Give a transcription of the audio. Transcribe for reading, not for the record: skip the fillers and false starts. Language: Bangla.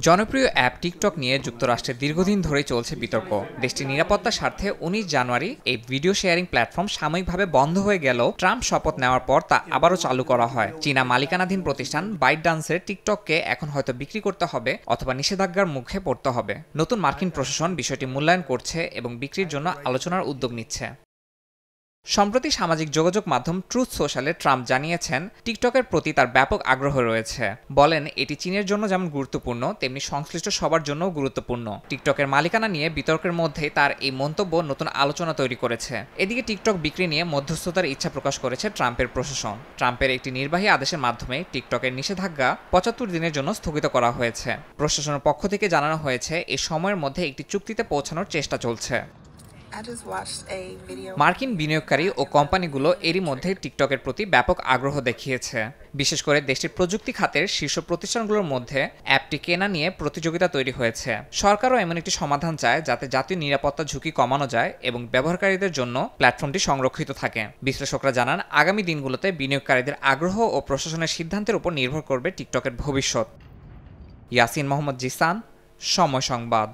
জনপ্রিয় অ্যাপ টিকটক নিয়ে যুক্তরাষ্ট্রে দীর্ঘদিন ধরেই চলছে বিতর্ক। দেশটির নিরাপত্তার স্বার্থে ১৯ জানুয়ারি এই ভিডিও শেয়ারিং প্ল্যাটফর্ম সাময়িকভাবে বন্ধ হয়ে গেলেও ট্রাম্প শপথ নেওয়ার পর তা আবারও চালু করা হয়। চীনা মালিকানাধীন প্রতিষ্ঠান বাইটডান্সের টিকটককে এখন হয়তো বিক্রি করতে হবে অথবা নিষেধাজ্ঞার মুখে পড়তে হবে। নতুন মার্কিন প্রশাসন বিষয়টি মূল্যায়ন করছে এবং বিক্রির জন্য আলোচনার উদ্যোগ নিচ্ছে। সম্প্রতি সামাজিক যোগাযোগ মাধ্যম ট্রুথ সোশ্যালে ট্রাম্প জানিয়েছেন টিকটকের প্রতি তার ব্যাপক আগ্রহ রয়েছে। বলেন, এটি চীনের জন্য যেমন গুরুত্বপূর্ণ তেমনি সংশ্লিষ্ট সবার জন্যও গুরুত্বপূর্ণ। টিকটকের মালিকানা নিয়ে বিতর্কের মধ্যেই তার এই মন্তব্য নতুন আলোচনা তৈরি করেছে। এদিকে টিকটক বিক্রি নিয়ে মধ্যস্থতার ইচ্ছা প্রকাশ করেছে ট্রাম্পের প্রশাসন। ট্রাম্পের একটি নির্বাহী আদেশের মাধ্যমে টিকটকের নিষেধাজ্ঞা ৭৫ দিনের জন্য স্থগিত করা হয়েছে। প্রশাসনের পক্ষ থেকে জানানো হয়েছে এই সময়ের মধ্যে একটি চুক্তিতে পৌঁছানোর চেষ্টা চলছে। মার্কিন বিনিয়োগকারী ও কোম্পানিগুলো এরই মধ্যে টিকটকের প্রতি ব্যাপক আগ্রহ দেখিয়েছে। বিশেষ করে দেশটির প্রযুক্তি খাতের শীর্ষ প্রতিষ্ঠানগুলোর মধ্যে অ্যাপটি কেনা নিয়ে প্রতিযোগিতা তৈরি হয়েছে। সরকারও এমন একটি সমাধান চায় যাতে জাতীয় নিরাপত্তা ঝুঁকি কমানো যায় এবং ব্যবহারকারীদের জন্য প্ল্যাটফর্মটি সংরক্ষিত থাকে। বিশ্লেষকরা জানান, আগামী দিনগুলোতে বিনিয়োগকারীদের আগ্রহ ও প্রশাসনের সিদ্ধান্তের উপর নির্ভর করবে টিকটকের ভবিষ্যৎ। ইয়াসিন মোহাম্মদ জিসান, সময় সংবাদ।